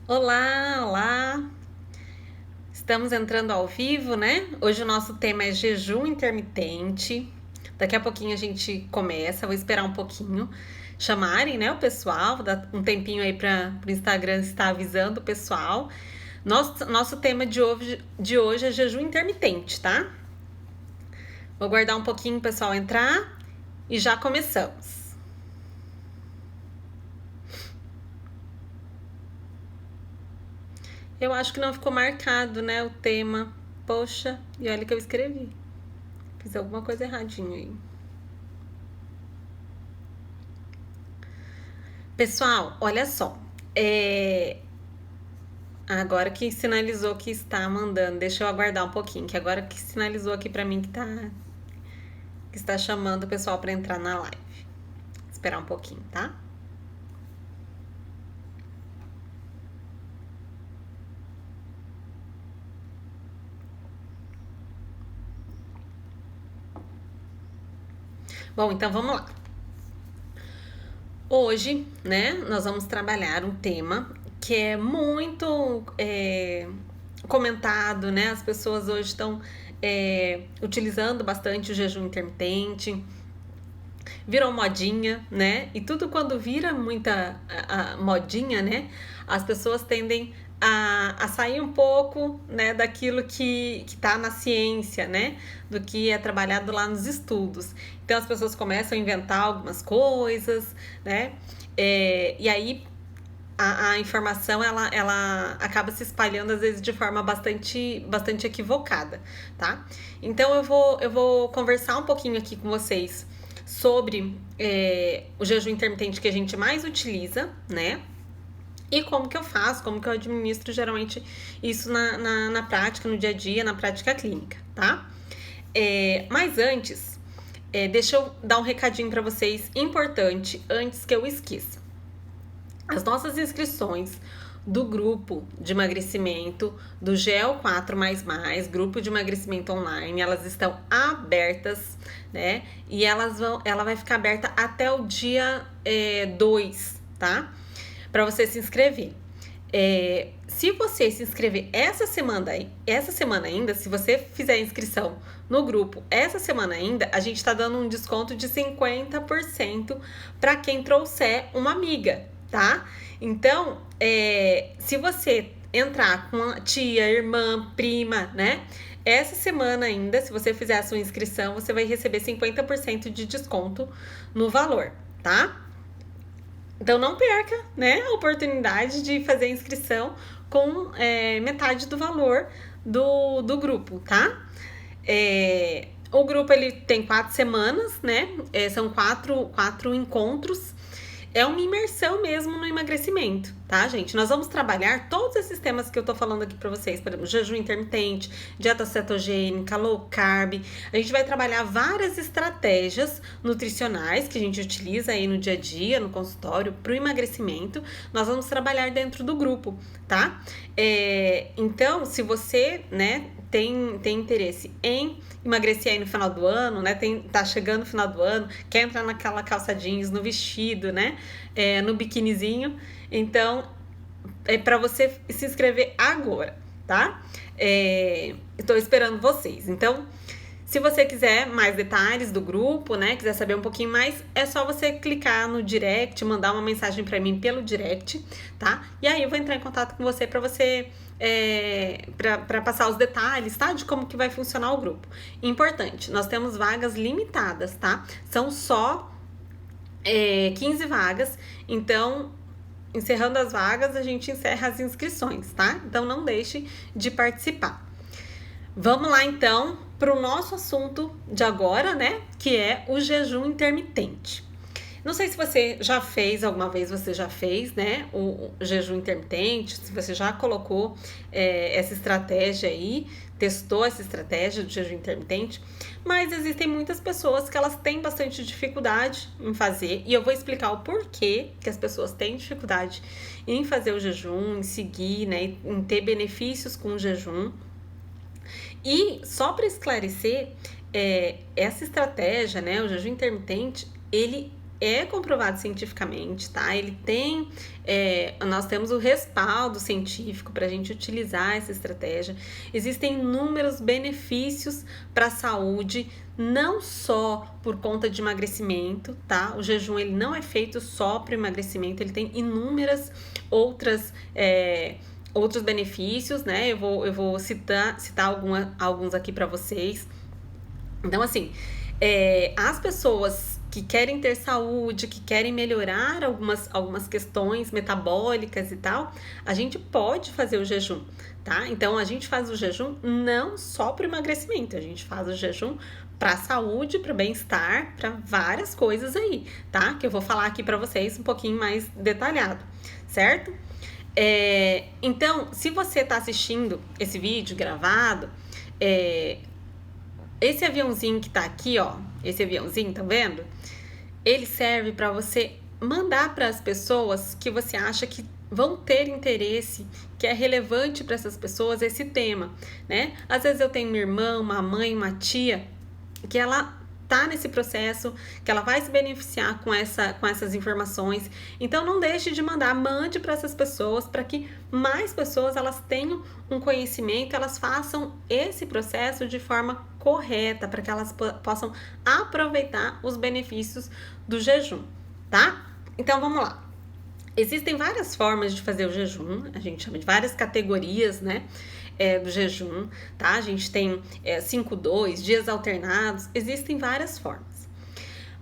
Olá, olá! Estamos entrando ao vivo, né? Hoje o nosso tema é jejum intermitente. Daqui a pouquinho a gente começa, vou esperar um pouquinho chamarem, né, o pessoal, vou dar um tempinho aí para o Instagram estar avisando o pessoal. Nosso tema de hoje é jejum intermitente, tá? Vou guardar um pouquinho o pessoal entrar e já começamos. Eu acho que não ficou marcado, né, o tema. Poxa, e olha que eu escrevi. Fiz alguma coisa erradinha aí. Pessoal, olha só. É, Agora que sinalizou que está mandando, deixa eu aguardar um pouquinho, que agora que sinalizou aqui pra mim que está chamando o pessoal pra entrar na live. Esperar um pouquinho, tá? Bom, então vamos lá. Hoje, né, nós vamos trabalhar um tema que é muito comentado, né? As pessoas hoje estão utilizando bastante o jejum intermitente, virou modinha, né? E tudo quando vira muita modinha, né? As pessoas tendem a sair um pouco, né, daquilo que tá na ciência, né? Do que é trabalhado lá nos estudos. Então as pessoas começam a inventar algumas coisas, né? E aí a informação ela acaba se espalhando às vezes de forma bastante equivocada, tá? Então eu vou conversar um pouquinho aqui com vocês sobre o jejum intermitente que a gente mais utiliza, né? E como que eu faço, como que eu administro geralmente isso na prática, no dia a dia, na prática clínica, tá? Mas antes, deixa eu dar um recadinho para vocês importante antes que eu esqueça. As nossas inscrições do grupo de emagrecimento do GEL 4 grupo de emagrecimento online, elas estão abertas, né? E ela vai ficar aberta até o dia 2, tá? Para você se inscrever. Se você se inscrever essa semana ainda, se você fizer a inscrição no grupo essa semana ainda, a gente está dando um desconto de 50% para quem trouxer uma amiga, tá? Então, se você entrar com a tia, irmã, prima, né? Essa semana ainda, se você fizer a sua inscrição, você vai receber 50% de desconto no valor, tá? Então não perca, né, a oportunidade de fazer a inscrição com metade do valor do grupo, tá? O grupo ele tem 4 semanas, né? São quatro encontros. É uma imersão mesmo no emagrecimento, tá, gente? Nós vamos trabalhar todos esses temas que eu tô falando aqui pra vocês, por exemplo, jejum intermitente, dieta cetogênica, low carb. A gente vai trabalhar várias estratégias nutricionais que a gente utiliza aí no dia a dia, no consultório, pro emagrecimento. Nós vamos trabalhar dentro do grupo, tá? Então, se você, né, tem interesse em emagrecer aí no final do ano, né? Tá chegando no final do ano, quer entrar naquela calça jeans, no vestido, né? No biquinizinho. Então, é para você se inscrever agora, tá? Estou esperando vocês. Então, se você quiser mais detalhes do grupo, né, quiser saber um pouquinho mais, é só você clicar no direct, mandar uma mensagem para mim pelo direct, tá? E aí eu vou entrar em contato com você para para passar os detalhes, tá? De como que vai funcionar o grupo. Importante, nós temos vagas limitadas, tá? São só 15 vagas, então encerrando as vagas, a gente encerra as inscrições, tá? Então não deixe de participar. Vamos lá então para o nosso assunto de agora, né? Que é o jejum intermitente. Não sei se você já fez, alguma vez você já fez, né? O jejum intermitente, se você já colocou essa estratégia aí, testou essa estratégia do jejum intermitente, mas existem muitas pessoas que elas têm bastante dificuldade em fazer, e eu vou explicar o porquê que as pessoas têm dificuldade em fazer o jejum, em seguir, né? Em ter benefícios com o jejum. E só para esclarecer, essa estratégia, né, o jejum intermitente, ele é comprovado cientificamente, tá? Ele tem, nós temos o respaldo científico para a gente utilizar essa estratégia. Existem inúmeros benefícios para a saúde, não só por conta de emagrecimento, tá? O jejum ele não é feito só para emagrecimento, ele tem inúmeras outros benefícios, né? Eu vou citar alguns aqui para vocês. Então, assim, as pessoas que querem ter saúde, que querem melhorar algumas questões metabólicas e tal, a gente pode fazer o jejum, tá? Então, a gente faz o jejum não só para o emagrecimento, a gente faz o jejum para a saúde, para o bem-estar, para várias coisas aí, tá? Que eu vou falar aqui para vocês um pouquinho mais detalhado, certo? Então, se você está assistindo esse vídeo gravado, esse aviãozinho que tá aqui, ó, esse aviãozinho, tá vendo? Ele serve para você mandar para as pessoas que você acha que vão ter interesse, que é relevante para essas pessoas esse tema, né? Às vezes eu tenho uma irmã, uma mãe, uma tia, que ela tá nesse processo, que ela vai se beneficiar com essas informações. Então não deixe de mandar, mande para essas pessoas, para que mais pessoas elas tenham um conhecimento, elas façam esse processo de forma correta, para que elas possam aproveitar os benefícios do jejum, tá? Então vamos lá. Existem várias formas de fazer o jejum, a gente chama de várias categorias, né? Do jejum, tá? A gente tem 5-2, dias alternados, existem várias formas.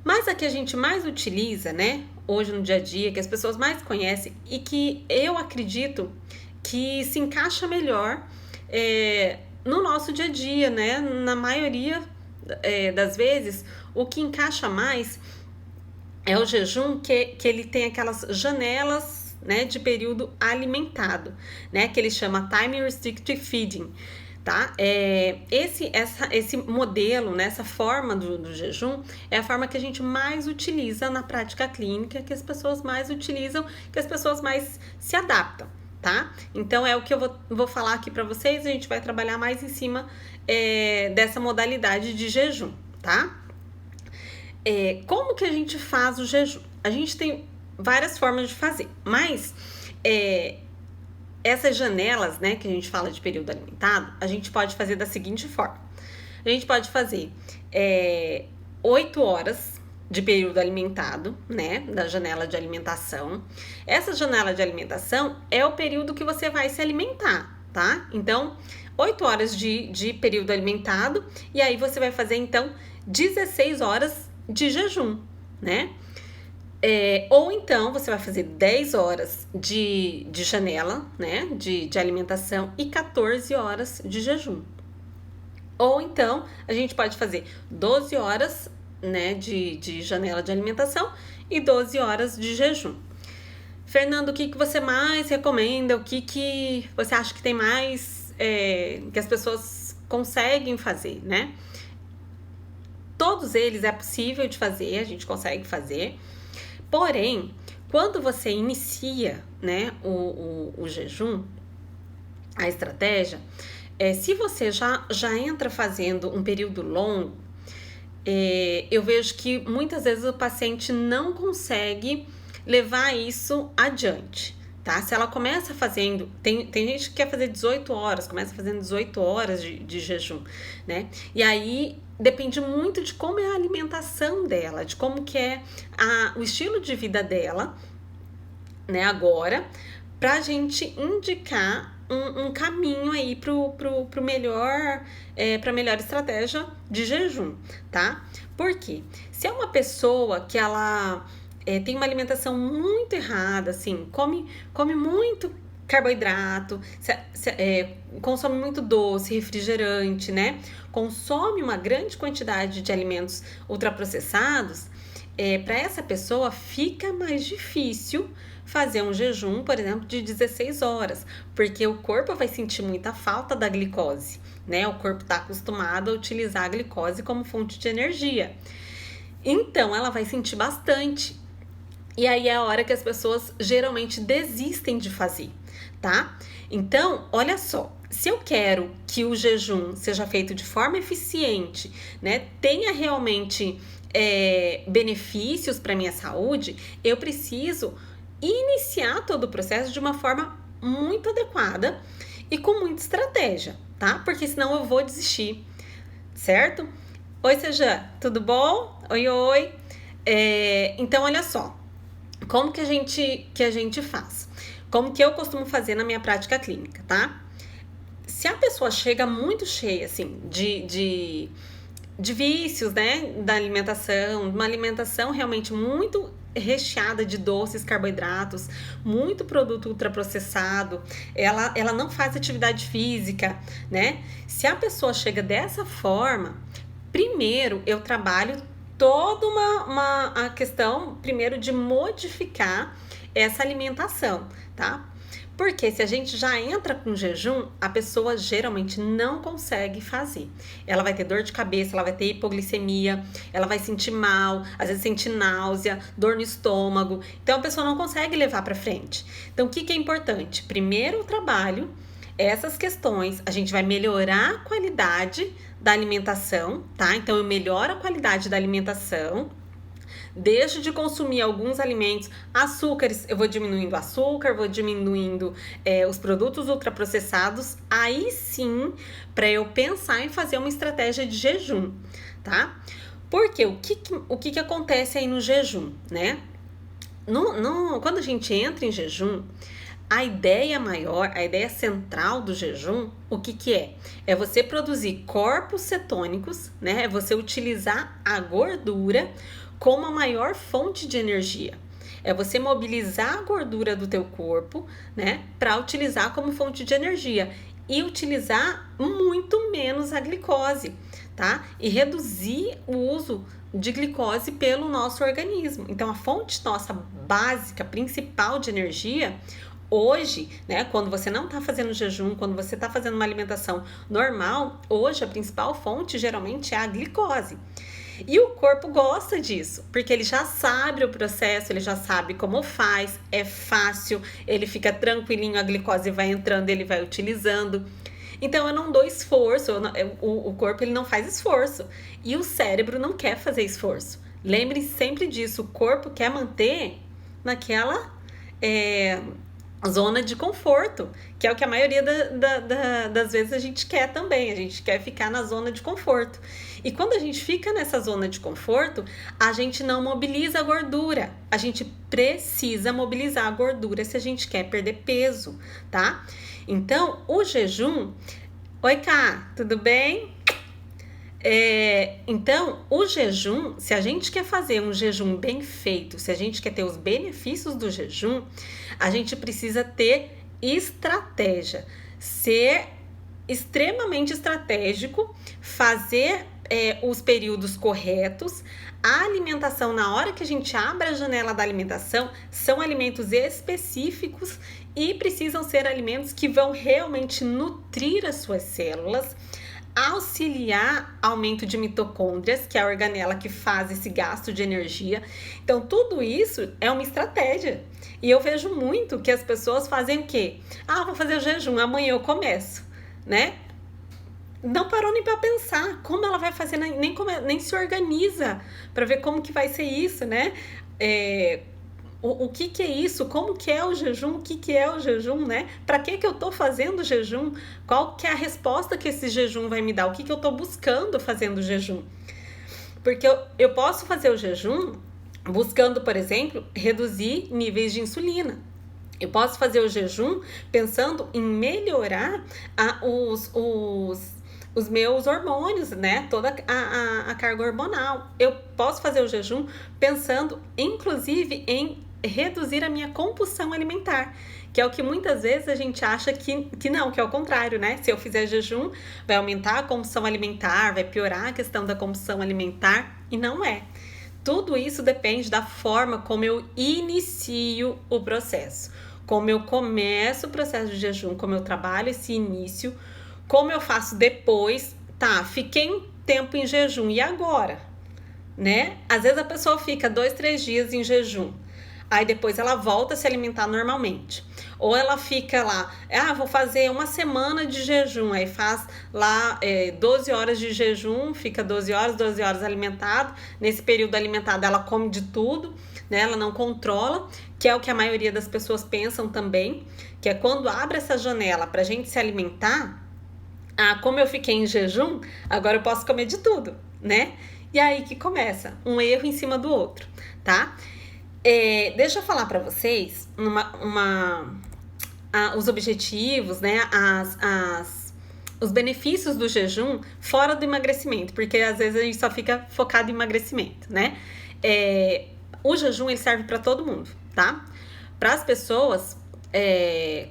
Mas a que a gente mais utiliza, né, hoje no dia a dia, que as pessoas mais conhecem e que eu acredito que se encaixa melhor no nosso dia a dia, né? Na maioria das vezes, o que encaixa mais é o jejum que ele tem aquelas janelas, né, de período alimentado, né, que ele chama Time Restricted Feeding, tá? Esse modelo, né, essa forma do jejum é a forma que a gente mais utiliza na prática clínica, que as pessoas mais utilizam, que as pessoas mais se adaptam, tá? Então é o que eu vou falar aqui para vocês, a gente vai trabalhar mais em cima dessa modalidade de jejum, tá? Como que a gente faz o jejum? A gente tem várias formas de fazer, mas essas janelas, né, que a gente fala de período alimentado, a gente pode fazer da seguinte forma. A gente pode fazer 8 horas de período alimentado, né, da janela de alimentação. Essa janela de alimentação é o período que você vai se alimentar, tá? Então, 8 horas de período alimentado, e aí você vai fazer, então, 16 horas de jejum, né? Ou então você vai fazer 10 horas de janela, né, de alimentação e 14 horas de jejum. Ou então a gente pode fazer 12 horas, né, de janela de alimentação e 12 horas de jejum. Fernando, o que você mais recomenda? O que você acha que tem mais, que as pessoas conseguem fazer, né? Todos eles é possível de fazer, a gente consegue fazer. Porém, quando você inicia, né, o jejum, a estratégia, se você já entra fazendo um período longo, eu vejo que muitas vezes o paciente não consegue levar isso adiante, tá? Se ela começa fazendo, tem gente que quer fazer 18 horas, começa fazendo 18 horas de jejum, né? E aí depende muito de como é a alimentação dela, de como que é o estilo de vida dela, né, agora, pra gente indicar um caminho aí pro melhor, pra melhor estratégia de jejum, tá? Por quê? Se é uma pessoa que ela tem uma alimentação muito errada, assim, come muito carboidrato, consome muito doce, refrigerante, né? Consome uma grande quantidade de alimentos ultraprocessados, para essa pessoa fica mais difícil fazer um jejum, por exemplo, de 16 horas, porque o corpo vai sentir muita falta da glicose, né? O corpo está acostumado a utilizar a glicose como fonte de energia. Então, ela vai sentir bastante. E aí é a hora que as pessoas geralmente desistem de fazer, tá? Então, olha só, se eu quero que o jejum seja feito de forma eficiente, né, tenha realmente benefícios para minha saúde, eu preciso iniciar todo o processo de uma forma muito adequada e com muita estratégia, tá? Porque senão eu vou desistir, certo? Oi, Sejan, tudo bom? Oi, oi. Então, olha só, como que a gente faz? Como que eu costumo fazer na minha prática clínica, tá? Se a pessoa chega muito cheia, assim, de vícios, né, da alimentação, uma alimentação realmente muito recheada de doces, carboidratos, muito produto ultraprocessado, ela não faz atividade física, né? Se a pessoa chega dessa forma, primeiro eu trabalho toda a questão, primeiro, de modificar essa alimentação, tá? Porque se a gente já entra com jejum, a pessoa geralmente não consegue fazer. Ela vai ter dor de cabeça, ela vai ter hipoglicemia, ela vai sentir mal, às vezes sentir náusea, dor no estômago. Então a pessoa não consegue levar para frente. Então o que é importante? Primeiro o trabalho, essas questões, a gente vai melhorar a qualidade da alimentação, tá? Então eu melhoro a qualidade da alimentação. Deixo de consumir alguns alimentos, açúcares, eu vou diminuindo o açúcar, vou diminuindo os produtos ultraprocessados, aí sim, para eu pensar em fazer uma estratégia de jejum, tá? Porque o que acontece aí no jejum, né? Quando a gente entra em jejum, a ideia maior, a ideia central do jejum, o que é? É você produzir corpos cetônicos, né? É você utilizar a gordura como a maior fonte de energia. É você mobilizar a gordura do teu corpo, né, para utilizar como fonte de energia e utilizar muito menos a glicose, tá? E reduzir o uso de glicose pelo nosso organismo. Então, a fonte nossa básica, principal de energia, hoje, né, quando você não está fazendo jejum, quando você está fazendo uma alimentação normal, hoje a principal fonte geralmente é a glicose. E o corpo gosta disso, porque ele já sabe o processo, ele já sabe como faz, é fácil, ele fica tranquilinho, a glicose vai entrando, ele vai utilizando. Então eu não dou esforço, o corpo ele não faz esforço e o cérebro não quer fazer esforço. Lembre sempre disso, o corpo quer manter naquela zona de conforto, que é o que a maioria das vezes a gente quer também, a gente quer ficar na zona de conforto. E quando a gente fica nessa zona de conforto, a gente não mobiliza a gordura, a gente precisa mobilizar a gordura se a gente quer perder peso, tá? Então, o jejum... Oi, Ká, tudo bem? Então, o jejum, se a gente quer fazer um jejum bem feito, se a gente quer ter os benefícios do jejum, a gente precisa ter estratégia, ser extremamente estratégico, fazer os períodos corretos. A alimentação, na hora que a gente abre a janela da alimentação, são alimentos específicos e precisam ser alimentos que vão realmente nutrir as suas células, auxiliar aumento de mitocôndrias, que é a organela que faz esse gasto de energia. Então, tudo isso é uma estratégia. E eu vejo muito que as pessoas fazem o quê? Vou fazer o jejum, amanhã eu começo, né? Não parou nem para pensar como ela vai fazer, nem se organiza para ver como que vai ser isso, né? O que é isso? Como que é o jejum? O que é o jejum, né? Para que eu tô fazendo o jejum? Qual que é a resposta que esse jejum vai me dar? O que eu tô buscando fazendo o jejum? Porque eu posso fazer o jejum buscando, por exemplo, reduzir níveis de insulina. Eu posso fazer o jejum pensando em melhorar os meus hormônios, né? Toda a carga hormonal. Eu posso fazer o jejum pensando, inclusive, em reduzir a minha compulsão alimentar, que é o que muitas vezes a gente acha que não, que é o contrário, né? Se eu fizer jejum, vai aumentar a compulsão alimentar, vai piorar a questão da compulsão alimentar, e não é. Tudo isso depende da forma como eu inicio o processo, como eu começo o processo de jejum, como eu trabalho esse início, como eu faço depois. Fiquei um tempo em jejum, e agora? Né? Às vezes a pessoa fica 2, 3 dias em jejum, aí depois ela volta a se alimentar normalmente. Ou ela fica lá, vou fazer uma semana de jejum, aí faz lá 12 horas de jejum, fica 12 horas alimentado. Nesse período alimentado ela come de tudo, né? Ela não controla, que é o que a maioria das pessoas pensam também, que é quando abre essa janela pra gente se alimentar, como eu fiquei em jejum, agora eu posso comer de tudo, né? E aí que começa um erro em cima do outro, tá? Deixa eu falar pra vocês os objetivos, né? Os benefícios do jejum fora do emagrecimento, porque às vezes a gente só fica focado em emagrecimento, né? O jejum ele serve para todo mundo, tá? Para as pessoas,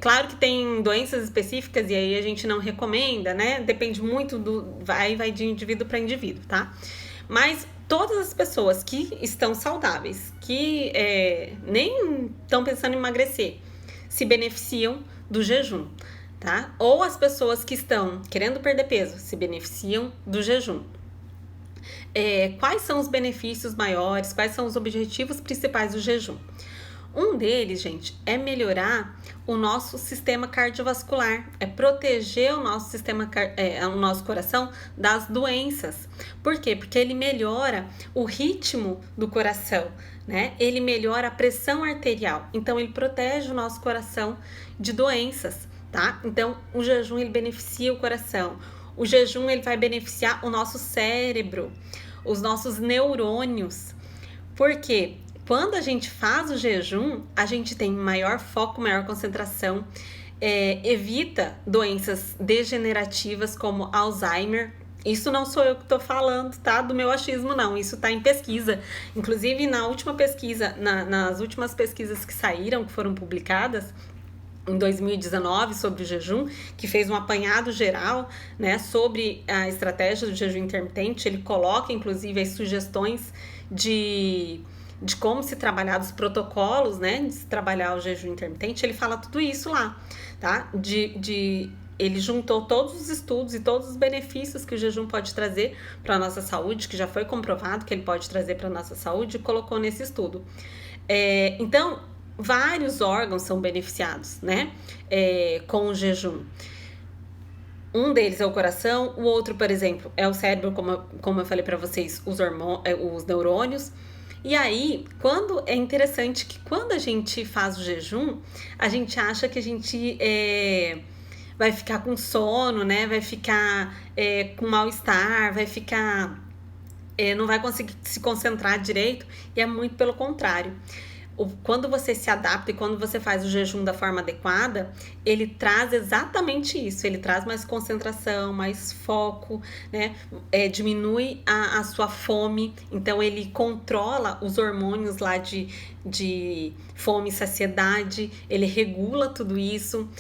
claro que tem doenças específicas e aí a gente não recomenda, né? Depende muito vai de indivíduo para indivíduo, tá? Mas todas as pessoas que estão saudáveis, que nem estão pensando em emagrecer, se beneficiam do jejum, tá? Ou as pessoas que estão querendo perder peso se beneficiam do jejum. Quais são os benefícios maiores? Quais são os objetivos principais do jejum? Um deles, gente, é melhorar o nosso sistema cardiovascular, é proteger o nosso o nosso coração das doenças. Por quê? Porque ele melhora o ritmo do coração, né? Ele melhora a pressão arterial, então ele protege o nosso coração de doenças, tá? Então, o jejum ele beneficia o coração. O jejum ele vai beneficiar o nosso cérebro, os nossos neurônios. Por quê? Quando a gente faz o jejum, a gente tem maior foco, maior concentração, evita doenças degenerativas como Alzheimer. Isso não sou eu que estou falando, tá? Do meu achismo, não. Isso está em pesquisa. Inclusive, na última pesquisa, nas últimas pesquisas que saíram, que foram publicadas, em 2019 sobre o jejum, que fez um apanhado geral, né, sobre a estratégia do jejum intermitente. Ele coloca, inclusive, as sugestões de como se trabalhar, dos protocolos, né, de se trabalhar o jejum intermitente. Ele fala tudo isso lá, tá? Ele juntou todos os estudos e todos os benefícios que o jejum pode trazer para a nossa saúde, que já foi comprovado que ele pode trazer para a nossa saúde, e colocou nesse estudo. Então, vários órgãos são beneficiados, né, com o jejum. Um deles é o coração, o outro, por exemplo, é o cérebro, como eu falei para vocês, os neurônios. E aí, é interessante que quando a gente faz o jejum, a gente acha que a gente vai ficar com sono, né? Vai ficar com mal-estar, vai ficar... não vai conseguir se concentrar direito, e é muito pelo contrário. Quando você se adapta e quando você faz o jejum da forma adequada, ele traz exatamente isso. Ele traz mais concentração, mais foco, né? Diminui a sua fome. Então, ele controla os hormônios lá de fome e saciedade. Ele regula tudo isso.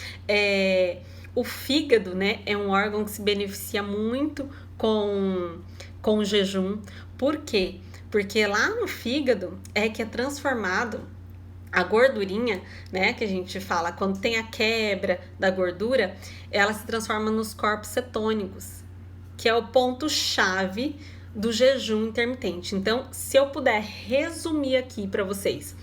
O fígado, né? É um órgão que se beneficia muito com o jejum. Por quê? Porque lá no fígado é que é transformado a gordurinha, né, que a gente fala, quando tem a quebra da gordura, ela se transforma nos corpos cetônicos, que é o ponto-chave do jejum intermitente. Então, se eu puder resumir aqui para vocês,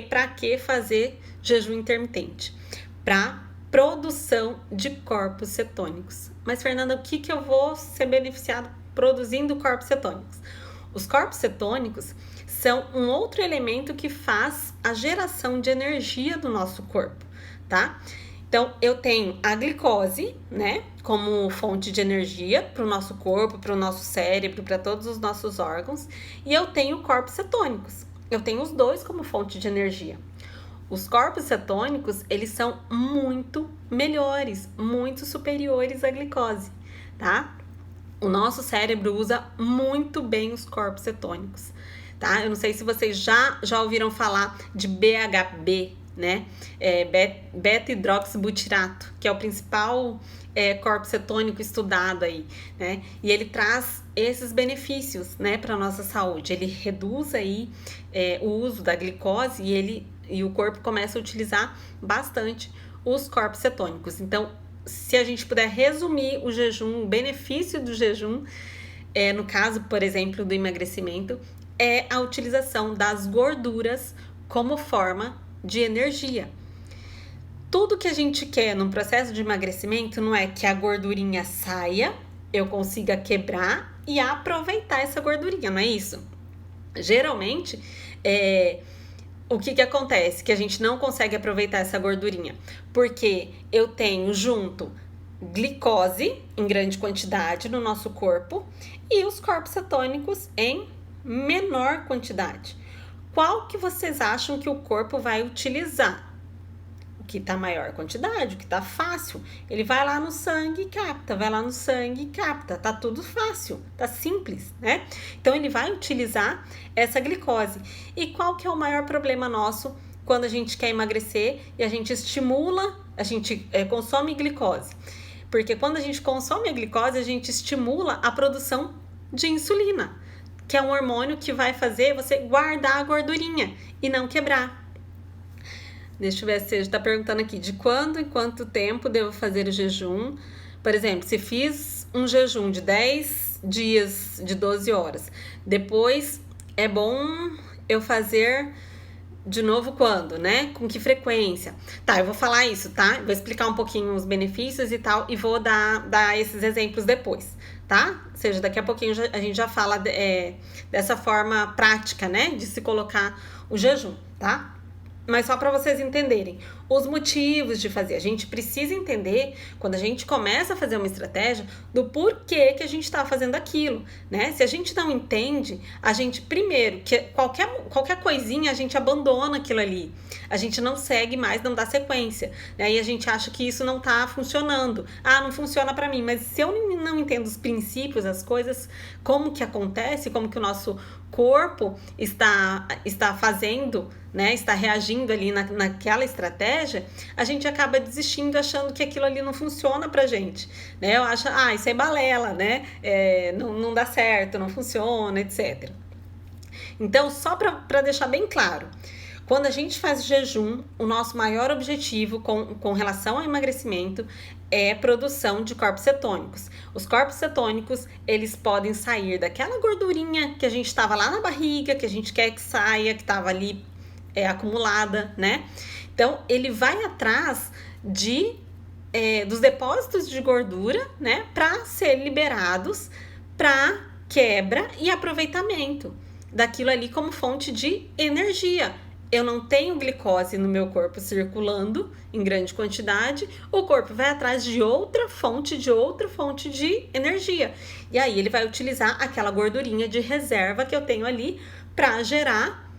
para que fazer jejum intermitente? Para produção de corpos cetônicos. Mas, Fernanda, o que eu vou ser beneficiado produzindo corpos cetônicos? Os corpos cetônicos são um outro elemento que faz a geração de energia do nosso corpo, tá? Então, eu tenho a glicose, né, como fonte de energia para o nosso corpo, para o nosso cérebro, para todos os nossos órgãos, e eu tenho corpos cetônicos. Eu tenho os dois como fonte de energia. Os corpos cetônicos, eles são muito melhores, muito superiores à glicose, tá? O nosso cérebro usa muito bem os corpos cetônicos, tá? Eu não sei se vocês já ouviram falar de BHB, né? Beta-hidroxibutirato, que é o principal corpo cetônico estudado aí, né? E ele traz esses benefícios, né, para nossa saúde. Ele reduz aí o uso da glicose e o corpo começa a utilizar bastante os corpos cetônicos. Então, se a gente puder resumir o jejum, o benefício do jejum, no caso, por exemplo, do emagrecimento, é a utilização das gorduras como forma de energia. tudo que a gente quer num processo de emagrecimento não é que a gordurinha saia, eu consiga quebrar e aproveitar essa gordurinha, não é isso? Geralmente, o que acontece? Que a gente não consegue aproveitar essa gordurinha, porque eu tenho junto glicose em grande quantidade no nosso corpo e os corpos cetônicos em menor quantidade. Qual que vocês acham que o corpo vai utilizar? O que está maior quantidade, o que está fácil. Ele vai lá no sangue e capta, vai lá no sangue e capta. Tá tudo fácil, tá simples, né? Então ele vai utilizar essa glicose. E qual que é o maior problema nosso quando a gente quer emagrecer e a gente estimula, a gente consome glicose? Porque quando a gente consome a glicose, a gente estimula a produção de insulina, que é um hormônio que vai fazer você guardar a gordurinha e não quebrar. Deixa eu ver se você está perguntando aqui, de quando em quanto tempo devo fazer o jejum? Por exemplo, se fiz um jejum de 10 dias, de 12 horas, depois é bom eu fazer de novo quando, né? Com que frequência? Tá, eu vou falar isso, tá? Vou explicar um pouquinho os benefícios e tal, e vou dar esses exemplos depois, tá? Ou seja, daqui a pouquinho a gente já fala dessa forma prática, né? De se colocar o jejum, tá? Mas só para vocês entenderem os motivos de fazer. A gente precisa entender, quando a gente começa a fazer uma estratégia, do porquê que a gente está fazendo aquilo, né? Se a gente não entende, a gente primeiro, que qualquer coisinha a gente abandona aquilo ali. A gente não segue mais, não dá sequência, né? E a gente acha que isso não tá funcionando. Ah, não funciona para mim, mas se eu não entendo os princípios, as coisas, como que acontece, como que o nosso corpo está fazendo, né, está reagindo ali naquela estratégia, a gente acaba desistindo, achando que aquilo ali não funciona pra gente, né? Eu acho, isso é balela, né? Não dá certo, não funciona, etc. Então, só para deixar bem claro, quando a gente faz jejum, o nosso maior objetivo com relação ao emagrecimento é produção de corpos cetônicos. Os corpos cetônicos, eles podem sair daquela gordurinha que a gente estava lá na barriga, que a gente quer que saia, que estava ali acumulada, né? Então, ele vai atrás dos depósitos de gordura, né? Para ser liberados para quebra e aproveitamento daquilo ali como fonte de energia. Eu não tenho glicose no meu corpo circulando em grande quantidade, o corpo vai atrás de outra fonte de energia. E aí ele vai utilizar aquela gordurinha de reserva que eu tenho ali para gerar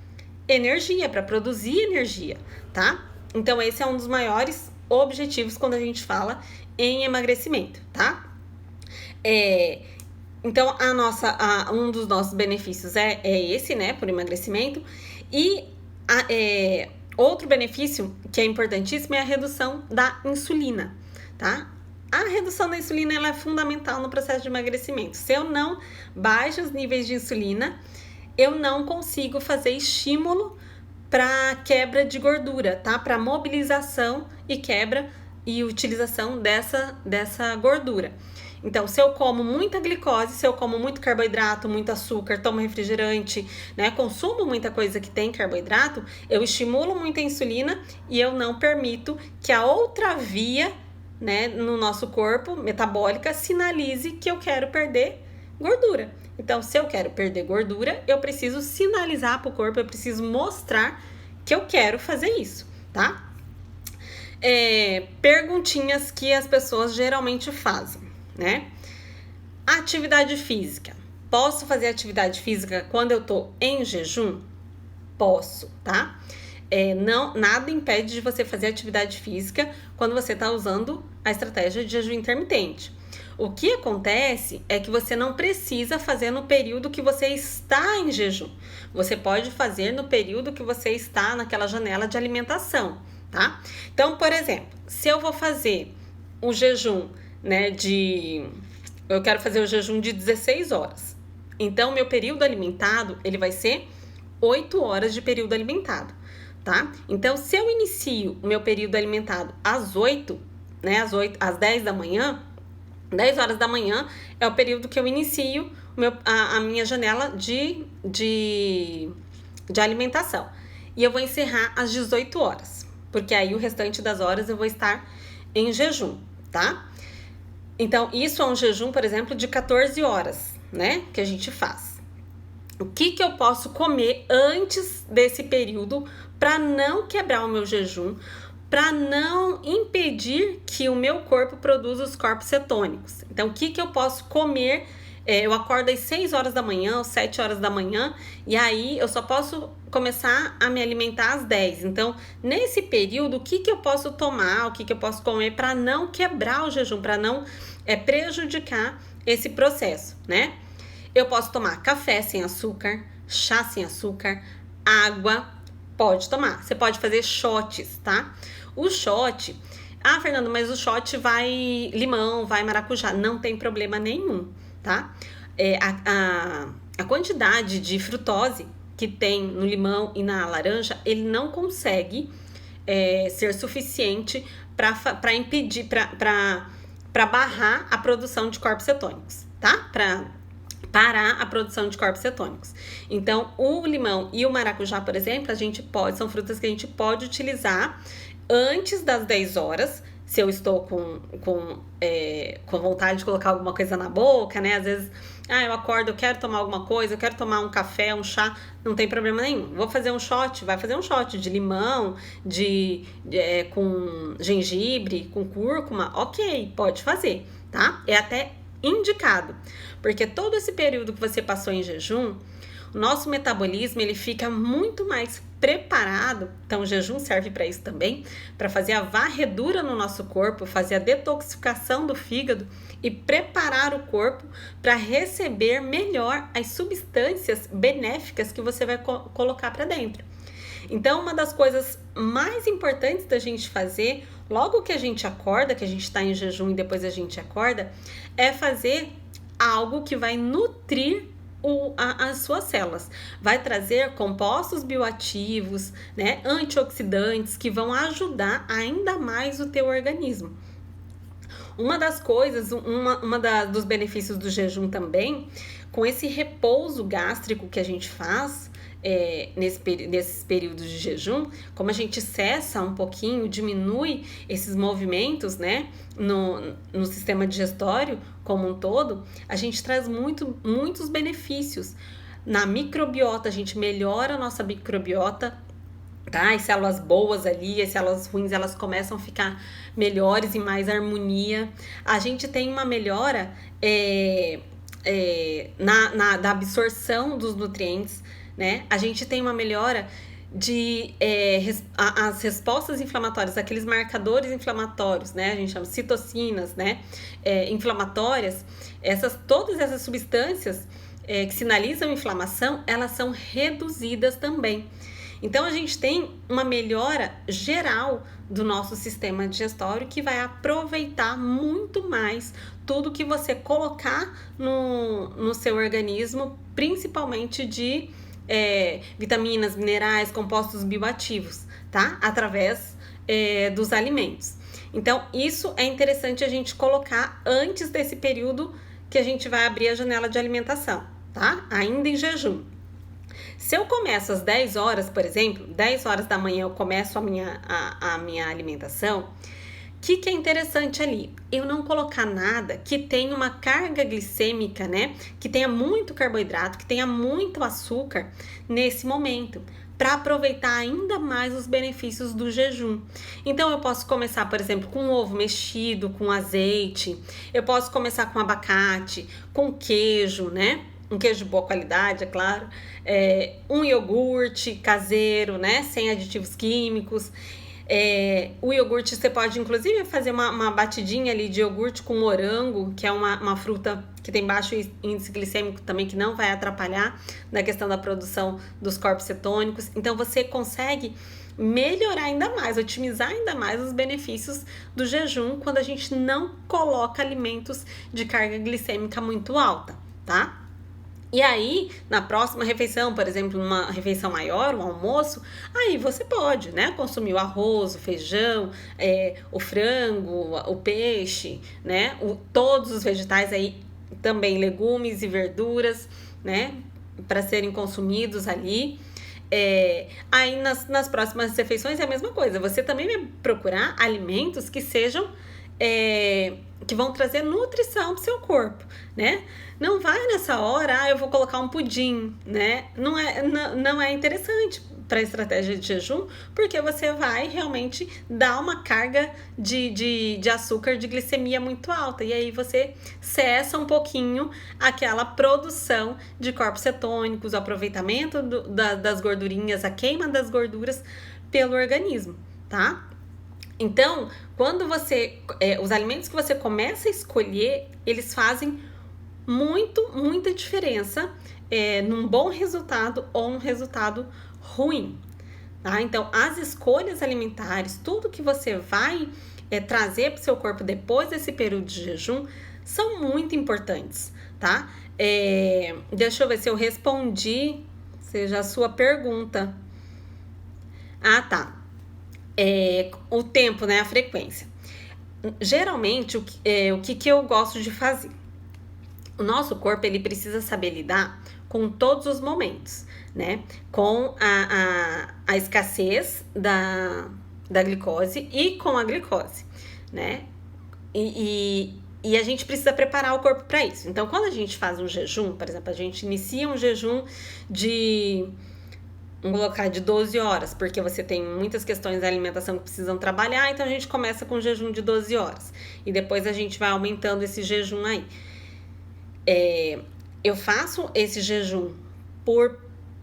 energia, para produzir energia, tá? Então esse é um dos maiores objetivos quando a gente fala em emagrecimento, tá? Então um dos nossos benefícios é esse, né, por emagrecimento. E outro benefício que é importantíssimo é a redução da insulina, tá? A redução da insulina ela é fundamental no processo de emagrecimento. Se eu não baixo os níveis de insulina, eu não consigo fazer estímulo para quebra de gordura, tá? Para mobilização e quebra e utilização dessa gordura. Então, se eu como muita glicose, se eu como muito carboidrato, muito açúcar, tomo refrigerante, né, consumo muita coisa que tem carboidrato, eu estimulo muito a insulina e eu não permito que a outra via, né, no nosso corpo, metabólica, sinalize que eu quero perder gordura. Então, se eu quero perder gordura, eu preciso sinalizar para o corpo, eu preciso mostrar que eu quero fazer isso, tá? Perguntinhas que as pessoas geralmente fazem, né? Atividade física. Posso fazer atividade física quando eu tô em jejum? Posso, tá? Nada impede de você fazer atividade física quando você tá usando a estratégia de jejum intermitente. O que acontece é que você não precisa fazer no período que você está em jejum. Você pode fazer no período que você está naquela janela de alimentação, tá? Então, por exemplo, se eu vou fazer um jejum, né, eu quero fazer o jejum de 16 horas. Então, meu período alimentado, ele vai ser 8 horas de período alimentado, tá? Então, se eu inicio o meu período alimentado às 8, né, às 10 da manhã, 10 horas da manhã é o período que eu inicio a minha janela de alimentação. E eu vou encerrar às 18 horas. porque aí o restante das horas eu vou estar em jejum, tá? Então, isso é um jejum, por exemplo, de 14 horas, né? Que a gente faz. O que eu posso comer antes desse período para não quebrar o meu jejum, para não impedir que o meu corpo produza os corpos cetônicos? Então, o que eu posso comer? Eu acordo às 6 horas da manhã, às 7 horas da manhã, e aí eu só posso começar a me alimentar às 10. Então, nesse período, o que eu posso tomar, o que eu posso comer para não quebrar o jejum, para não prejudicar esse processo, né? Eu posso tomar café sem açúcar, chá sem açúcar, água, pode tomar. Você pode fazer shots, tá? O shot, Fernando, mas o shot vai limão, vai maracujá, não tem problema nenhum, tá? A quantidade de frutose que tem no limão e na laranja, ele não consegue ser suficiente para impedir, para barrar a produção de corpos cetônicos, tá? Para parar a produção de corpos cetônicos. Então, o limão e o maracujá, por exemplo, são frutas que a gente pode utilizar antes das 10 horas, se eu estou com vontade de colocar alguma coisa na boca, né? Às vezes, eu acordo, eu quero tomar alguma coisa, eu quero tomar um café, um chá, não tem problema nenhum. Vou fazer um shot, vai fazer um shot de limão, com gengibre, com cúrcuma, ok, pode fazer, tá? É até indicado, porque todo esse período que você passou em jejum, o nosso metabolismo ele fica muito mais preparado. Então o jejum serve para isso também, para fazer a varredura no nosso corpo, fazer a detoxificação do fígado e preparar o corpo para receber melhor as substâncias benéficas que você vai colocar para dentro. Então, uma das coisas mais importantes da gente fazer, logo que a gente acorda, que a gente está em jejum e depois a gente acorda, é fazer algo que vai nutrir as suas células. Vai trazer compostos bioativos, né, antioxidantes, que vão ajudar ainda mais o teu organismo. Uma das coisas, dos benefícios do jejum também, com esse repouso gástrico que a gente faz, nesses períodos de jejum, como a gente cessa um pouquinho, diminui esses movimentos, né, no sistema digestório como um todo, a gente traz muitos benefícios. Na microbiota, a gente melhora a nossa microbiota, tá? As células boas ali, as células ruins, elas começam a ficar melhores e mais harmonia. A gente tem uma melhora da absorção dos nutrientes, né? A gente tem uma melhora as respostas inflamatórias, aqueles marcadores inflamatórios, né? A gente chama citocinas, né? Inflamatórias, todas essas substâncias que sinalizam inflamação, elas são reduzidas também. Então, a gente tem uma melhora geral do nosso sistema digestório que vai aproveitar muito mais tudo que você colocar no seu organismo, principalmente de vitaminas, minerais, compostos bioativos, tá? Através dos alimentos. Então, isso é interessante a gente colocar antes desse período que a gente vai abrir a janela de alimentação, tá? Ainda em jejum. Se eu começo às 10 horas, por exemplo, 10 horas da manhã eu começo a minha alimentação, o que é interessante ali? Eu não colocar nada que tenha uma carga glicêmica, né? Que tenha muito carboidrato, que tenha muito açúcar nesse momento, para aproveitar ainda mais os benefícios do jejum. Então, eu posso começar, por exemplo, com ovo mexido, com azeite, eu posso começar com abacate, com queijo, né? Um queijo de boa qualidade, é claro, um iogurte caseiro, né, sem aditivos químicos. O iogurte você pode inclusive fazer uma batidinha ali de iogurte com morango, que é uma fruta que tem baixo índice glicêmico também, que não vai atrapalhar na questão da produção dos corpos cetônicos. Então você consegue melhorar ainda mais, otimizar ainda mais os benefícios do jejum quando a gente não coloca alimentos de carga glicêmica muito alta, tá? E aí, na próxima refeição, por exemplo, numa refeição maior, um almoço, aí você pode, né, consumir o arroz, o feijão, o frango, o peixe, né, todos os vegetais aí, também legumes e verduras, né, para serem consumidos ali. Aí nas próximas refeições é a mesma coisa. Você também vai procurar alimentos que sejam que vão trazer nutrição pro seu corpo, né? Não vai nessa hora, eu vou colocar um pudim, né? Não é interessante para a estratégia de jejum, porque você vai realmente dar uma carga de açúcar, de glicemia muito alta. E aí você cessa um pouquinho aquela produção de corpos cetônicos, o aproveitamento das gordurinhas, a queima das gorduras pelo organismo, tá? Então, quando os alimentos que você começa a escolher, eles fazem muita diferença num bom resultado ou num resultado ruim, tá? Então, as escolhas alimentares, tudo que você vai trazer para o seu corpo depois desse período de jejum, são muito importantes, tá? Deixa eu ver se eu respondi, seja a sua pergunta. Ah, tá. O tempo, né? A frequência. Geralmente, o que eu gosto de fazer? O nosso corpo, ele precisa saber lidar com todos os momentos, né? Com a escassez da glicose e com a glicose, né? E a gente precisa preparar o corpo para isso. Então, quando a gente faz um jejum, por exemplo, a gente inicia um jejum vamos colocar de 12 horas, porque você tem muitas questões da alimentação que precisam trabalhar, então a gente começa com um jejum de 12 horas. E depois a gente vai aumentando esse jejum aí. Eu faço esse jejum por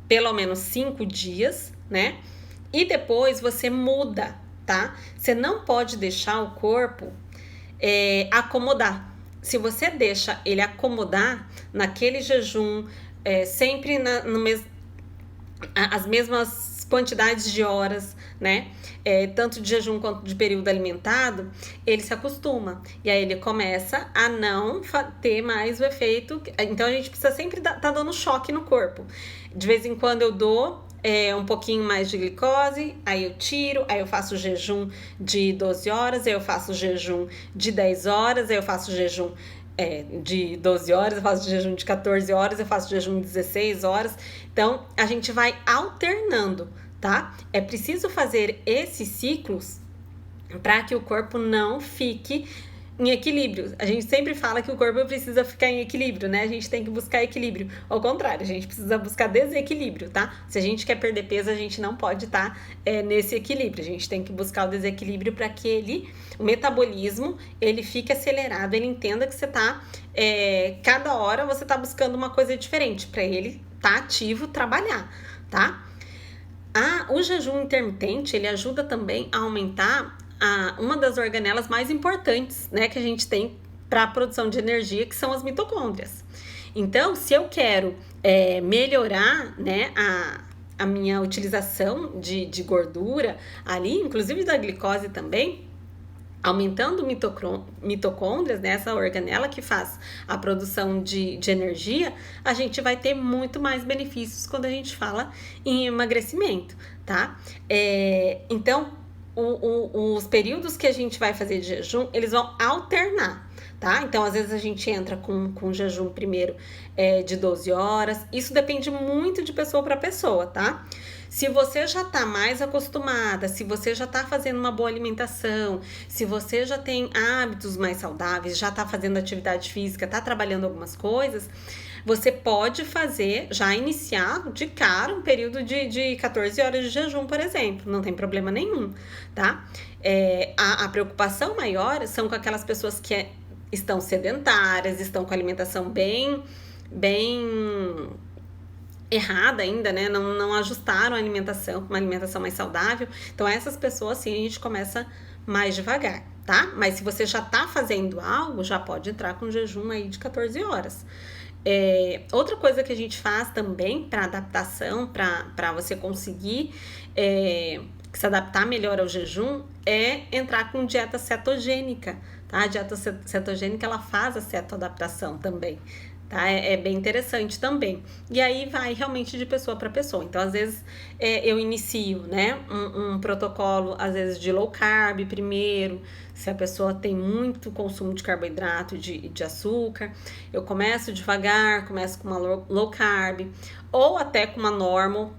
pelo menos 5 dias, né? E depois você muda, tá? Você não pode deixar o corpo acomodar. Se você deixa ele acomodar naquele jejum, sempre as mesmas quantidades de horas, né? Tanto de jejum quanto de período alimentado, ele se acostuma. E aí ele começa a não ter mais o efeito. Então a gente precisa sempre tá dando choque no corpo. De vez em quando eu dou um pouquinho mais de glicose, aí eu tiro, aí eu faço jejum de 12 horas, aí eu faço jejum de 10 horas, aí eu faço jejum de 12 horas, eu faço jejum de 14 horas, eu faço jejum de 16 horas. Então, a gente vai alternando, tá? É preciso fazer esses ciclos para que o corpo não fique em equilíbrio. A gente sempre fala que o corpo precisa ficar em equilíbrio, né? A gente tem que buscar equilíbrio. Ao contrário, a gente precisa buscar desequilíbrio, tá? Se a gente quer perder peso, a gente não pode estar nesse equilíbrio. A gente tem que buscar o desequilíbrio para que o metabolismo, ele fique acelerado, ele entenda que você tá, cada hora você tá buscando uma coisa diferente, para ele tá ativo, trabalhar, tá? O jejum intermitente, ele ajuda também a aumentar uma das organelas mais importantes, né, que a gente tem para a produção de energia, que são as mitocôndrias. Então, se eu quero melhorar, né, a minha utilização de gordura ali, inclusive da glicose também, aumentando mitocôndrias, né, essa organela que faz a produção de energia, a gente vai ter muito mais benefícios quando a gente fala em emagrecimento, tá? Então, os períodos que a gente vai fazer de jejum, eles vão alternar, tá? Então, às vezes a gente entra com jejum primeiro de 12 horas, isso depende muito de pessoa para pessoa, tá? Se você já tá mais acostumada, se você já tá fazendo uma boa alimentação, se você já tem hábitos mais saudáveis, já tá fazendo atividade física, tá trabalhando algumas coisas, você pode já iniciar de cara um período de 14 horas de jejum, por exemplo, não tem problema nenhum, tá? A preocupação maior são com aquelas pessoas que estão sedentárias, estão com a alimentação bem errada ainda, né? Não ajustaram a alimentação, uma alimentação mais saudável. Então, essas pessoas, sim, a gente começa mais devagar, tá? Mas se você já tá fazendo algo, já pode entrar com jejum aí de 14 horas. Outra coisa que a gente faz também para adaptação, para você conseguir se adaptar melhor ao jejum, é entrar com dieta cetogênica, tá? A dieta cetogênica, ela faz a cetoadaptação também, tá? É bem interessante também. E aí vai realmente de pessoa para pessoa. Então, às vezes, eu inicio, né, um protocolo, às vezes, de low carb primeiro, se a pessoa tem muito consumo de carboidrato, de açúcar, eu começo devagar, começo com uma low carb, ou até com uma normal,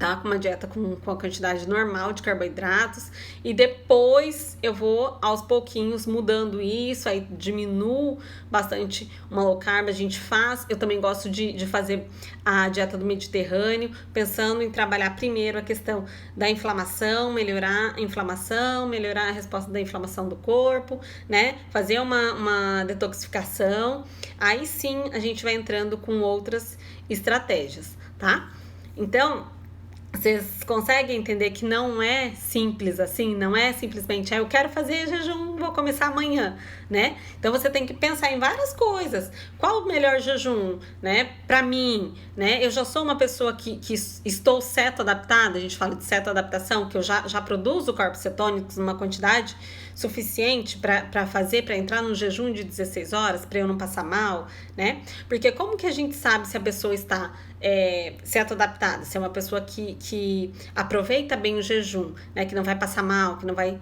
tá? Com uma dieta com a quantidade normal de carboidratos, e depois eu vou aos pouquinhos mudando isso, aí diminuo bastante uma low carb, a gente faz. Eu também gosto de fazer a dieta do Mediterrâneo, pensando em trabalhar primeiro a questão da inflamação, melhorar a inflamação, melhorar a resposta da inflamação do corpo, né? Fazer uma detoxificação, aí sim a gente vai entrando com outras estratégias, tá? Então, vocês conseguem entender que não é simples assim, não é simplesmente, eu quero fazer jejum, vou começar amanhã, né? Então você tem que pensar em várias coisas. Qual o melhor jejum, né? Pra mim, né? Eu já sou uma pessoa que estou cetoadaptada, a gente fala de cetoadaptação, que eu já produzo corpos cetônicos numa quantidade suficiente para entrar num jejum de 16 horas, para eu não passar mal, né? Porque como que a gente sabe se a pessoa está cetoadaptada, se é uma pessoa que aproveita bem o jejum, né? Que não vai passar mal, que não vai...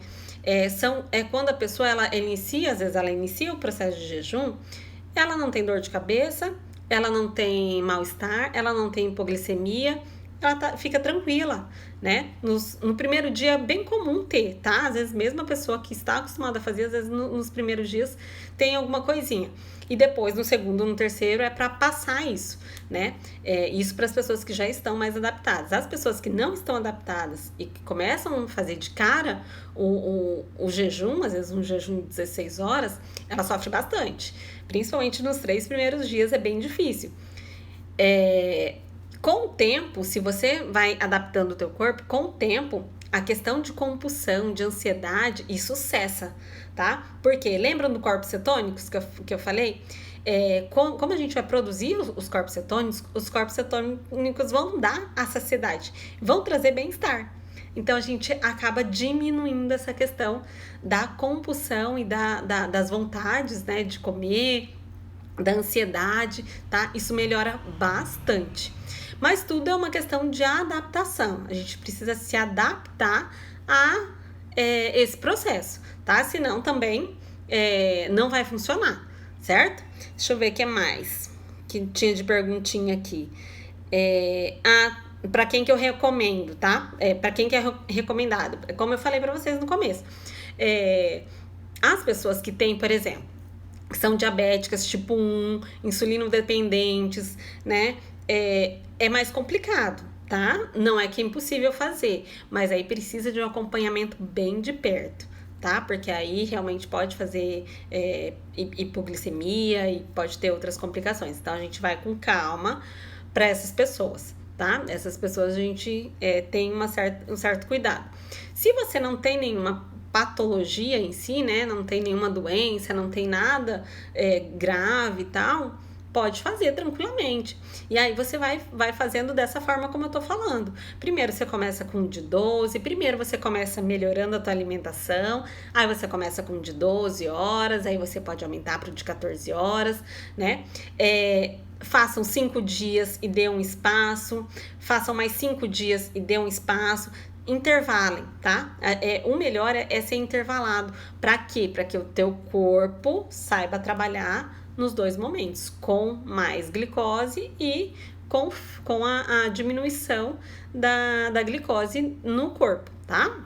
quando a pessoa às vezes ela inicia o processo de jejum, ela não tem dor de cabeça, ela não tem mal-estar, ela não tem hipoglicemia, ela fica tranquila, né? No primeiro dia é bem comum ter, tá? Às vezes mesmo a pessoa que está acostumada a fazer, às vezes nos primeiros dias tem alguma coisinha. E depois, no segundo, no terceiro, é para passar isso, né? Isso para as pessoas que já estão mais adaptadas. As pessoas que não estão adaptadas e que começam a fazer de cara o jejum, às vezes um jejum de 16 horas, ela sofre bastante. Principalmente nos 3 primeiros dias é bem difícil. Com o tempo, se você vai adaptando o teu corpo, com o tempo, a questão de compulsão, de ansiedade, isso cessa, tá? Porque lembram do corpos cetônicos que eu falei? Como a gente vai produzir os corpos cetônicos vão dar a saciedade, vão trazer bem-estar. Então, a gente acaba diminuindo essa questão da compulsão e das vontades, né, de comer, da ansiedade, tá? Isso melhora bastante. Mas tudo é uma questão de adaptação. A gente precisa se adaptar a esse processo, tá? Senão também não vai funcionar, certo? Deixa eu ver o que mais que tinha de perguntinha aqui. Para quem que eu recomendo, tá? Para quem que é recomendado. Como eu falei para vocês no começo. As pessoas que têm, por exemplo, que são diabéticas tipo 1, insulino dependentes, né? É mais complicado, tá? Não é que é impossível fazer, mas aí precisa de um acompanhamento bem de perto, tá? Porque aí realmente pode fazer hipoglicemia e pode ter outras complicações. Então, a gente vai com calma para essas pessoas, tá? Essas pessoas a gente tem um certo cuidado. Se você não tem nenhuma patologia em si, né? Não tem nenhuma doença, não tem nada grave e tal, pode fazer tranquilamente. E aí você vai fazendo dessa forma como eu tô falando. Primeiro você começa com de 12, primeiro você começa melhorando a tua alimentação, aí você começa com de 12 horas, aí você pode aumentar para de 14 horas, né? Façam 5 dias e dê um espaço, façam mais 5 dias e dê um espaço. Intervalem, tá? O melhor é ser intervalado. Para quê? Para que o teu corpo saiba trabalhar nos 2 momentos, com mais glicose e com a diminuição da glicose no corpo, tá?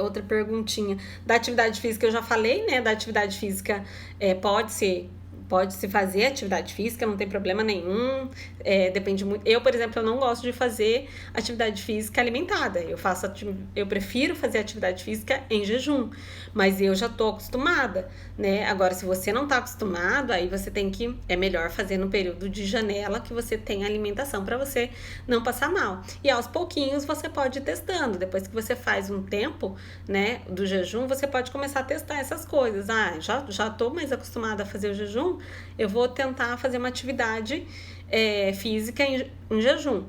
Outra perguntinha. Da atividade física eu já falei, né? Da atividade física pode-se fazer atividade física, não tem problema nenhum, depende muito. Eu, por exemplo, eu não gosto de fazer atividade física alimentada, eu prefiro fazer atividade física em jejum, mas eu já tô acostumada, né? Agora, se você não tá acostumado, aí você é melhor fazer no período de janela que você tem alimentação para você não passar mal. E aos pouquinhos você pode ir testando, depois que você faz um tempo, né, do jejum, você pode começar a testar essas coisas. Já tô mais acostumada a fazer o jejum, eu vou tentar fazer uma atividade física em jejum.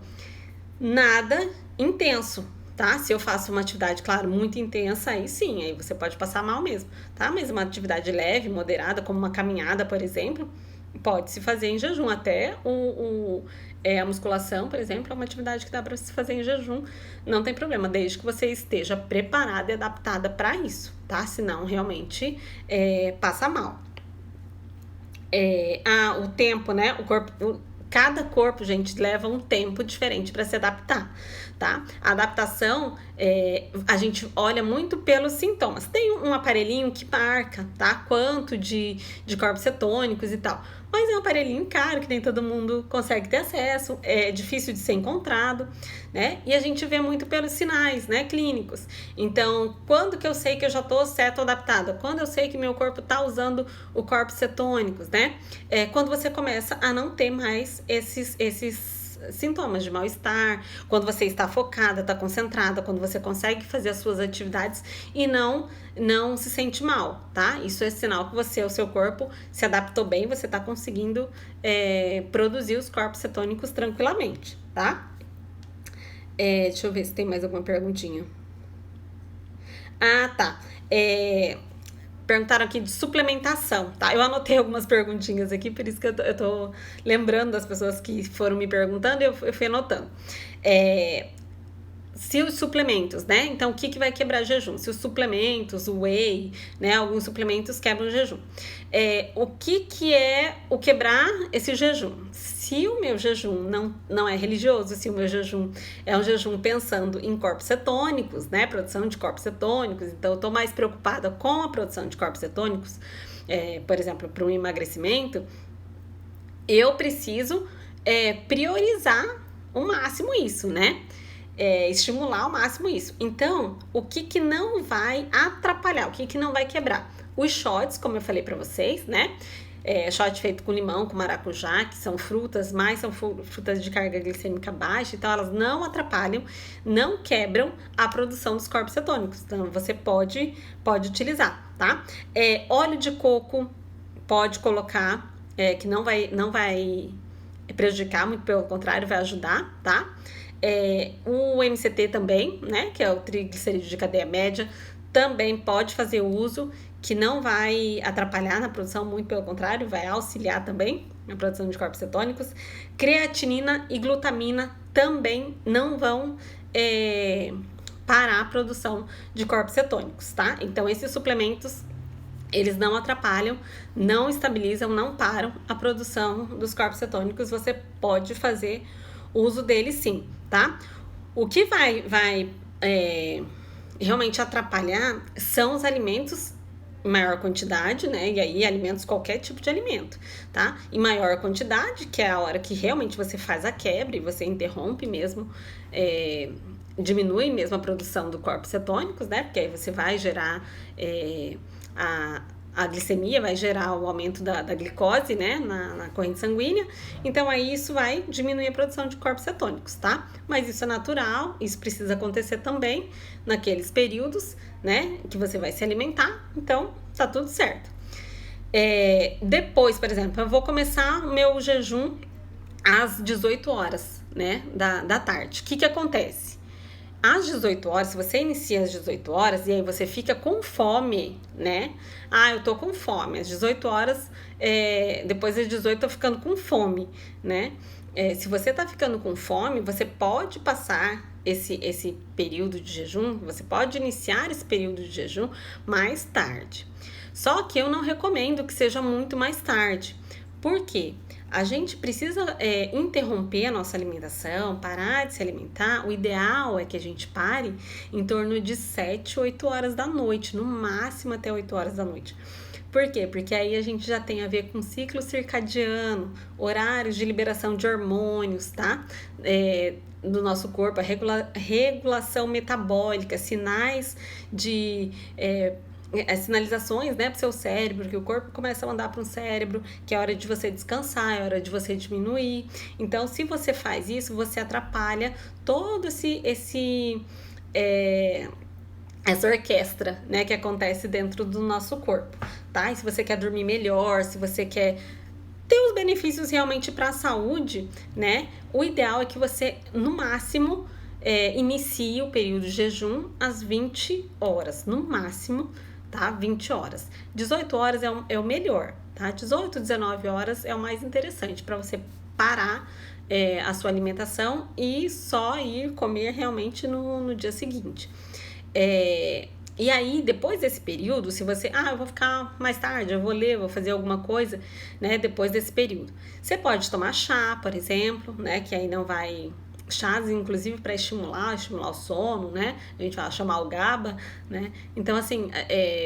Nada intenso, tá? Se eu faço uma atividade, claro, muito intensa, aí sim, aí você pode passar mal mesmo, tá? Mas uma atividade leve, moderada, como uma caminhada, por exemplo, pode se fazer em jejum. Até a musculação, por exemplo, é uma atividade que dá para se fazer em jejum, não tem problema, desde que você esteja preparada e adaptada para isso, tá? Senão, realmente, passa mal. O tempo, né? O corpo cada corpo, gente, leva um tempo diferente para se adaptar, tá? A adaptação, a gente olha muito pelos sintomas. Tem um aparelhinho que marca, tá? Quanto de corpos cetônicos e tal. Mas é um aparelhinho caro, que nem todo mundo consegue ter acesso, é difícil de ser encontrado, né? E a gente vê muito pelos sinais, né, clínicos. Então, quando que eu sei que eu já tô cetoadaptada? Quando eu sei que meu corpo tá usando o corpos cetônicos, né? Quando você começa a não ter mais esses sintomas de mal-estar, quando você está focada, está concentrada, quando você consegue fazer as suas atividades e não se sente mal, tá? Isso é sinal que o seu corpo se adaptou bem, você está conseguindo produzir os corpos cetônicos tranquilamente, tá? Deixa eu ver se tem mais alguma perguntinha. Ah, tá. Perguntaram aqui de suplementação, tá? Eu anotei algumas perguntinhas aqui, por isso que eu tô lembrando das pessoas que foram me perguntando e eu fui anotando. Se os suplementos, né? Então, o que vai quebrar jejum? Se os suplementos, o whey, né? Alguns suplementos quebram o jejum. O que é o quebrar esse jejum? Se o meu jejum não é religioso, se o meu jejum é um jejum pensando em corpos cetônicos, né? Produção de corpos cetônicos, então eu tô mais preocupada com a produção de corpos cetônicos, por exemplo, para um emagrecimento, eu preciso priorizar o máximo isso, né? Estimular ao máximo isso. Então, o que não vai atrapalhar, o que não vai quebrar? Os shots, como eu falei pra vocês, né? Shot feito com limão, com maracujá, que são frutas, mas são frutas de carga glicêmica baixa, então elas não atrapalham, não quebram a produção dos corpos cetônicos. Então, você pode utilizar, tá? Óleo de coco pode colocar, que não vai prejudicar, muito pelo contrário, vai ajudar, tá? O MCT também, né, que é o triglicerídeo de cadeia média, também pode fazer uso, que não vai atrapalhar na produção, muito pelo contrário, vai auxiliar também na produção de corpos cetônicos. Creatinina e glutamina também não vão parar a produção de corpos cetônicos, tá? Então, esses suplementos, eles não atrapalham, não estabilizam, não param a produção dos corpos cetônicos. Você pode fazer uso deles sim, tá? O que vai realmente atrapalhar são os alimentos em maior quantidade, né? E aí, alimentos, qualquer tipo de alimento, tá? Em maior quantidade, que é a hora que realmente você faz a quebra e você interrompe mesmo, diminui mesmo a produção do corpos cetônicos, né? Porque aí você vai gerar a glicemia, vai gerar o aumento da glicose, né, na corrente sanguínea. Então, aí isso vai diminuir a produção de corpos cetônicos, tá? Mas isso é natural, isso precisa acontecer também naqueles períodos, né, que você vai se alimentar. Então, tá tudo certo. Depois, por exemplo, eu vou começar o meu jejum às 18 horas, né, da tarde. O que acontece? Às 18 horas, se você inicia às 18 horas e aí você fica com fome, né? Ah, eu tô com fome. Às 18 horas, depois das 18 eu tô ficando com fome, né? Se você tá ficando com fome, você pode passar esse período de jejum, você pode iniciar esse período de jejum mais tarde. Só que eu não recomendo que seja muito mais tarde. Por quê? A gente precisa interromper a nossa alimentação, parar de se alimentar. O ideal é que a gente pare em torno de 7, 8 horas da noite, no máximo até 8 horas da noite. Por quê? Porque aí a gente já tem a ver com ciclo circadiano, horários de liberação de hormônios, tá? Do nosso corpo, a regulação metabólica, sinais de... sinalizações, né, pro seu cérebro, que o corpo começa a mandar para o cérebro, que é hora de você descansar, é hora de você diminuir. Então, se você faz isso, você atrapalha todo essa orquestra, né, que acontece dentro do nosso corpo, tá? E se você quer dormir melhor, se você quer ter os benefícios realmente para a saúde, né, o ideal é que você, no máximo, inicie o período de jejum às 20 horas, no máximo, tá? 20 horas. 18 horas é o melhor, tá? 18, 19 horas é o mais interessante para você parar a sua alimentação e só ir comer realmente no dia seguinte. E aí, depois desse período, se você, eu vou ficar mais tarde, eu vou ler, vou fazer alguma coisa, né, depois desse período. Você pode tomar chá, por exemplo, né, que aí não vai... Chás, inclusive, para estimular o sono, né? A gente vai chamar o GABA, né? Então, assim,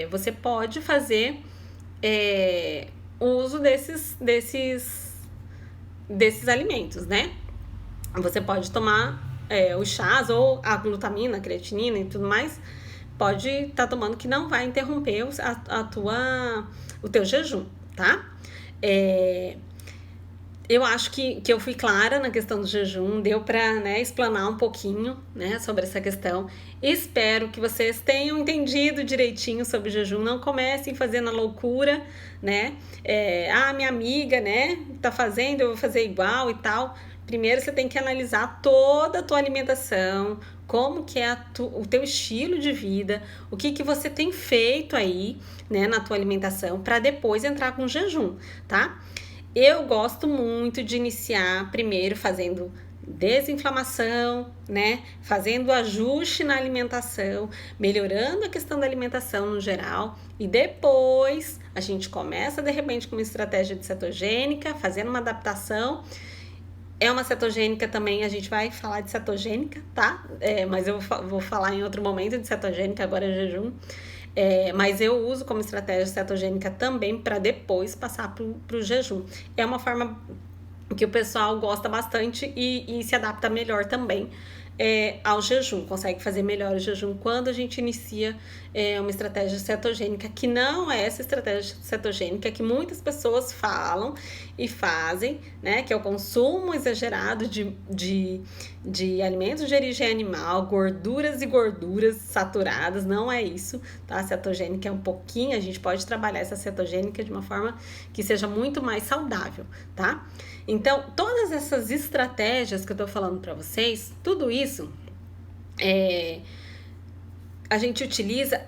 você pode fazer o uso desses alimentos, né? Você pode tomar os chás ou a glutamina, a creatinina e tudo mais, pode estar tomando, que não vai interromper o teu jejum, tá? Eu acho que eu fui clara na questão do jejum, deu para, né, explanar um pouquinho, né, sobre essa questão. Espero que vocês tenham entendido direitinho sobre o jejum, não comecem fazendo a loucura, né? Minha amiga, né, tá fazendo, eu vou fazer igual e tal. Primeiro você tem que analisar toda a tua alimentação, como que é o teu estilo de vida, o que você tem feito aí, né, na tua alimentação, para depois entrar com o jejum, tá? Eu gosto muito de iniciar primeiro fazendo desinflamação, né? Fazendo ajuste na alimentação, melhorando a questão da alimentação no geral, e depois a gente começa de repente com uma estratégia de cetogênica, fazendo uma adaptação. É uma cetogênica também, a gente vai falar de cetogênica, tá? Mas eu vou falar em outro momento de cetogênica, agora é jejum. Mas eu uso como estratégia cetogênica também para depois passar pro jejum. É uma forma que o pessoal gosta bastante e se adapta melhor também ao jejum, consegue fazer melhor o jejum quando a gente inicia uma estratégia cetogênica, que não é essa estratégia cetogênica que muitas pessoas falam e fazem, né? Que é o consumo exagerado de alimentos de origem animal, gorduras e gorduras saturadas, não é isso, tá? A cetogênica é um pouquinho, a gente pode trabalhar essa cetogênica de uma forma que seja muito mais saudável, tá? Então, todas essas estratégias que eu tô falando para vocês, tudo isso a gente utiliza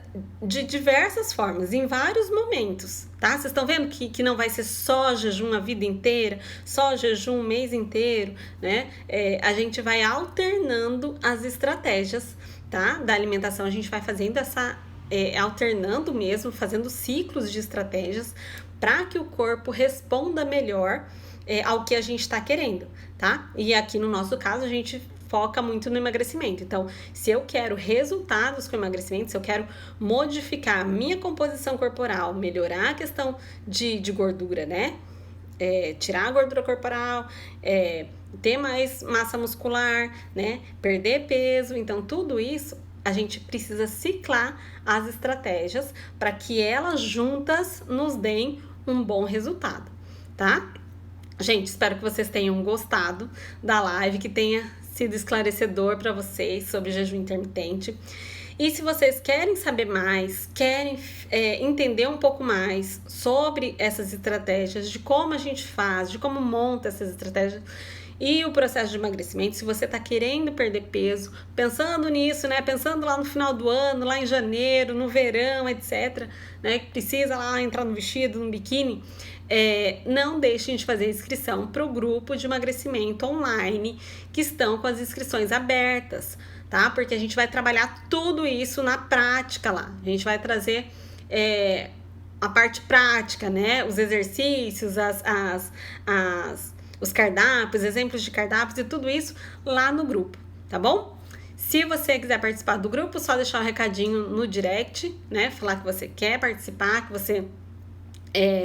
de diversas formas, em vários momentos, tá? Vocês estão vendo que não vai ser só jejum a vida inteira, só jejum o mês inteiro, né? A gente vai alternando as estratégias, tá? Da alimentação, a gente vai fazendo alternando mesmo, fazendo ciclos de estratégias para que o corpo responda melhor ao que a gente está querendo, tá? E aqui no nosso caso a gente foca muito no emagrecimento. Então, se eu quero resultados com emagrecimento, se eu quero modificar a minha composição corporal, melhorar a questão de gordura, né? Tirar a gordura corporal, ter mais massa muscular, né? Perder peso. Então, tudo isso a gente precisa ciclar as estratégias para que elas juntas nos deem um bom resultado, tá? Gente, espero que vocês tenham gostado da live, que tenha sido esclarecedor para vocês sobre jejum intermitente. E se vocês querem saber mais, querem entender um pouco mais sobre essas estratégias, de como a gente faz, de como monta essas estratégias e o processo de emagrecimento, se você está querendo perder peso, pensando nisso, né? Pensando lá no final do ano, lá em janeiro, no verão, etc., né? Que precisa lá entrar no vestido, no biquíni, não deixem de fazer inscrição para o grupo de emagrecimento online, que estão com as inscrições abertas, tá? Porque a gente vai trabalhar tudo isso na prática lá. A gente vai trazer a parte prática, né? Os exercícios, os cardápios, exemplos de cardápios e tudo isso lá no grupo, tá bom? Se você quiser participar do grupo, só deixar um recadinho no direct, né? Falar que você quer participar, que você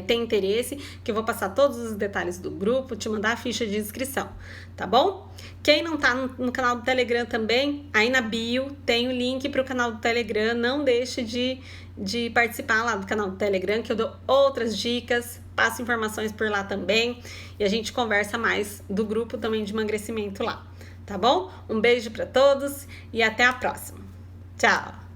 tem interesse, que eu vou passar todos os detalhes do grupo, te mandar a ficha de inscrição, tá bom? Quem não tá no canal do Telegram também, aí na bio tem o link para o canal do Telegram, não deixe de participar lá do canal do Telegram, que eu dou outras dicas, passo informações por lá também, e a gente conversa mais do grupo também de emagrecimento lá, tá bom? Um beijo para todos e até a próxima. Tchau!